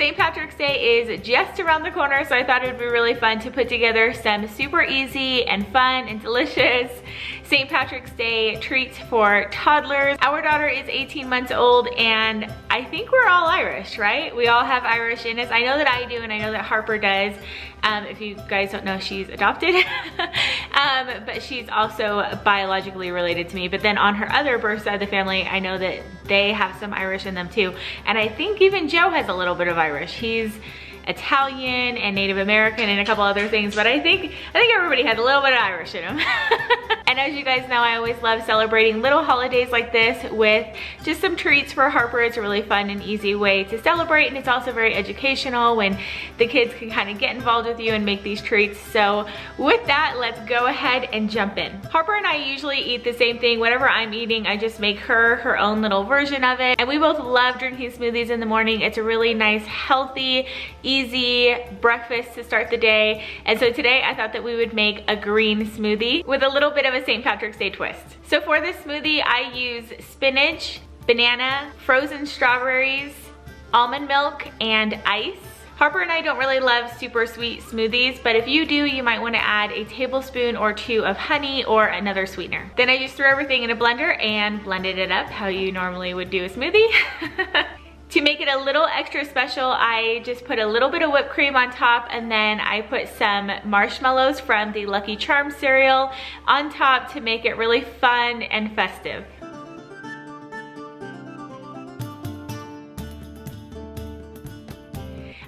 St. Patrick's Day is just around the corner, so I thought it would be really fun to put together some super easy and fun and delicious St. Patrick's Day treats for toddlers. Our daughter is 18 months old, and I think we're all Irish, right? We all have Irish in us. I know that I do, and I know that Harper does. If you guys don't know, she's adopted, but she's also biologically related to me. But then on her other birth side of the family, I know that they have some Irish in them too. And I think even Joe has a little bit of Irish. He's Italian and Native American and a couple other things, but I think everybody has a little bit of Irish in them. And as you guys know, I always love celebrating little holidays like this with just some treats for Harper. It's a really fun and easy way to celebrate, and it's also very educational when the kids can kind of get involved with you and make these treats. So with that, let's go ahead and jump in. Harper and I usually eat the same thing. Whatever I'm eating, I just make her own little version of it. And we both love drinking smoothies in the morning. It's a really nice, healthy, easy breakfast to start the day. And so today I thought that we would make a green smoothie with a little bit of a St. Patrick's Day twist. So for this smoothie, I use spinach, banana, frozen strawberries, almond milk, and ice. Harper and I don't really love super sweet smoothies, but if you do, you might want to add a tablespoon or two of honey or another sweetener. Then I just threw everything in a blender and blended it up how you normally would do a smoothie. To make it a little extra special, I just put a little bit of whipped cream on top, and then I put some marshmallows from the Lucky Charms cereal on top to make it really fun and festive.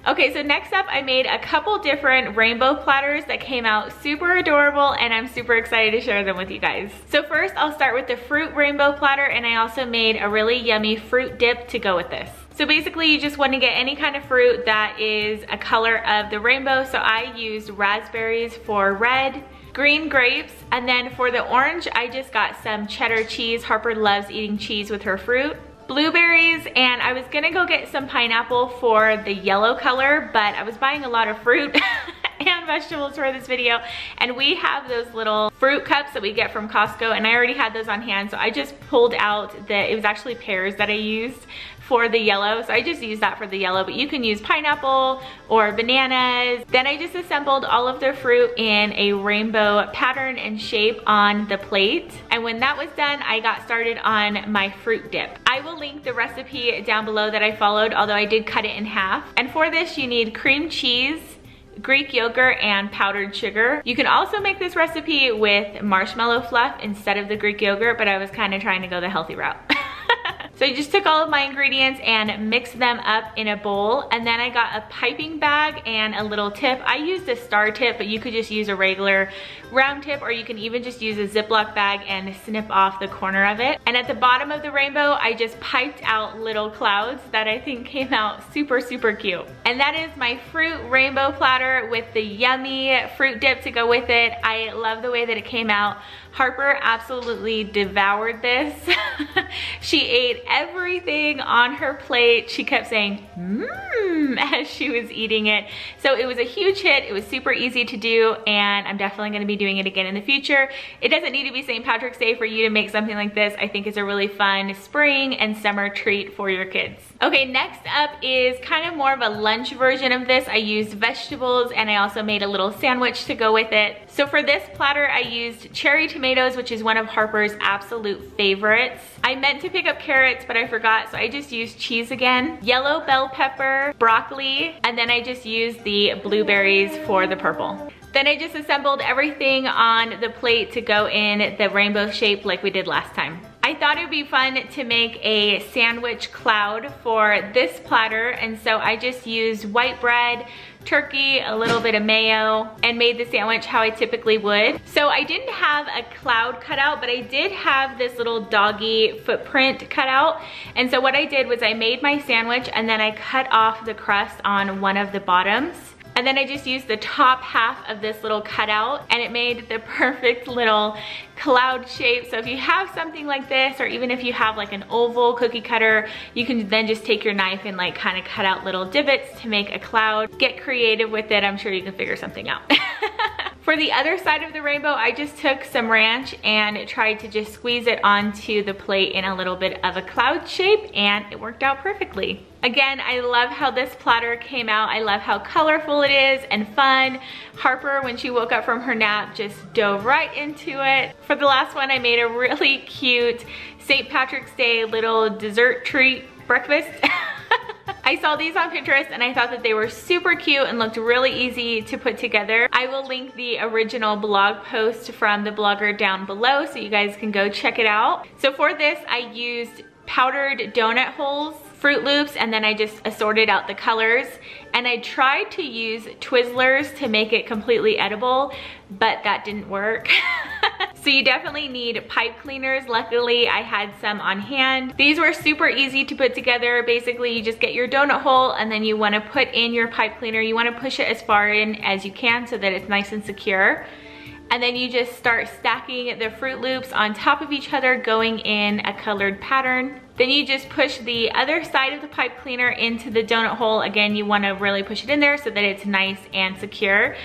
Okay, so next up I made a couple different rainbow platters that came out super adorable, and I'm super excited to share them with you guys. So first I'll start with the fruit rainbow platter, and I also made a really yummy fruit dip to go with this. So basically you just want to get any kind of fruit that is a color of the rainbow. So I used raspberries for red, green grapes, and then for the orange I just got some cheddar cheese. Harper loves eating cheese with her fruit. Blueberries, and I was gonna go get some pineapple for the yellow color, but I was buying a lot of fruit and vegetables for this video, and we have those little fruit cups that we get from Costco, and I already had those on hand, so I just pulled out it was actually pears that I used for the yellow, so I just used that for the yellow, but you can use pineapple or bananas. Then I just assembled all of the fruit in a rainbow pattern and shape on the plate, and when that was done, I got started on my fruit dip. I will link the recipe down below that I followed, although I did cut it in half. And for this, you need cream cheese, Greek yogurt, and powdered sugar. You can also make this recipe with marshmallow fluff instead of the Greek yogurt, but I was kind of trying to go the healthy route. So I just took all of my ingredients and mixed them up in a bowl, and then I got a piping bag and a little tip. I used a star tip, but you could just use a regular round tip, or you can even just use a Ziploc bag and snip off the corner of it. And at the bottom of the rainbow, I just piped out little clouds that I think came out super, super cute. And that is my fruit rainbow platter with the yummy fruit dip to go with it. I love the way that it came out. Harper absolutely devoured this. She ate everything on her plate. She kept saying, mmm, as she was eating it. So it was a huge hit. It was super easy to do, and I'm definitely gonna be doing it again in the future. It doesn't need to be St. Patrick's Day for you to make something like this. I think it's a really fun spring and summer treat for your kids. Okay, next up is kind of more of a lunch version of this. I used vegetables, and I also made a little sandwich to go with it. So for this platter, I used cherry tomatoes, which is one of Harper's absolute favorites. I meant to pick up carrots, but I forgot, so I just used cheese again. Yellow bell pepper, broccoli, and then I just used the blueberries for the purple. Then I just assembled everything on the plate to go in the rainbow shape like we did last time. I thought it would be fun to make a sandwich cloud for this platter, and so I just used white bread, turkey, a little bit of mayo, and made the sandwich how I typically would. So I didn't have a cloud cut out, but I did have this little doggy footprint cut out. And so what I did was I made my sandwich, and then I cut off the crust on one of the bottoms. And then I just used the top half of this little cutout, and it made the perfect little cloud shape. So if you have something like this, or even if you have like an oval cookie cutter, you can then just take your knife and like kind of cut out little divots to make a cloud. Get creative with it. I'm sure you can figure something out. For the other side of the rainbow, I just took some ranch and tried to just squeeze it onto the plate in a little bit of a cloud shape, and it worked out perfectly. Again, I love how this platter came out. I love how colorful it is and fun. Harper, when she woke up from her nap, just dove right into it. For the last one, I made a really cute St. Patrick's Day little dessert treat breakfast. I saw these on Pinterest and I thought that they were super cute and looked really easy to put together. I will link the original blog post from the blogger down below so you guys can go check it out. So for this, I used powdered donut holes, Fruit Loops, and then I just assorted out the colors. And I tried to use Twizzlers to make it completely edible, but that didn't work. So you definitely need pipe cleaners. Luckily, I had some on hand. These were super easy to put together. Basically, you just get your donut hole and then you wanna put in your pipe cleaner. You wanna push it as far in as you can so that it's nice and secure. And then you just start stacking the Fruit Loops on top of each other, going in a colored pattern. Then you just push the other side of the pipe cleaner into the donut hole. Again, you wanna really push it in there so that it's nice and secure.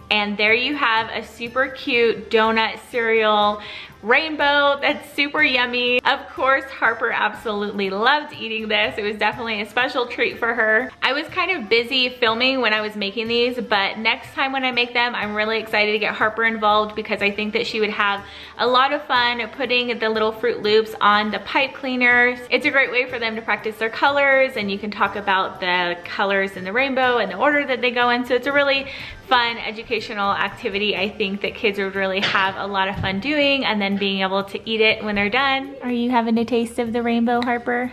And there you have a super cute donut cereal rainbow that's super yummy. Of course, Harper absolutely loved eating this. It was definitely a special treat for her. I was kind of busy filming when I was making these, but next time when I make them, I'm really excited to get Harper involved because I think that she would have a lot of fun putting the little Fruit Loops on the pipe cleaners. It's a great way for them to practice their colors, and you can talk about the colors in the rainbow and the order that they go in. So it's a really fun educational activity I think that kids would really have a lot of fun doing, and then being able to eat it when they're done. Are you having a taste of the rainbow, Harper?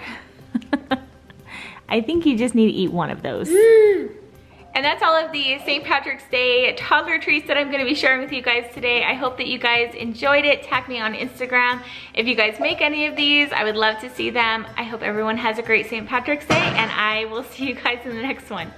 I think you just need to eat one of those. And that's all of the St. Patrick's Day toddler treats that I'm gonna be sharing with you guys today. I hope that you guys enjoyed it. Tag me on Instagram if you guys make any of these. I would love to see them. I hope everyone has a great St. Patrick's Day, and I will see you guys in the next one.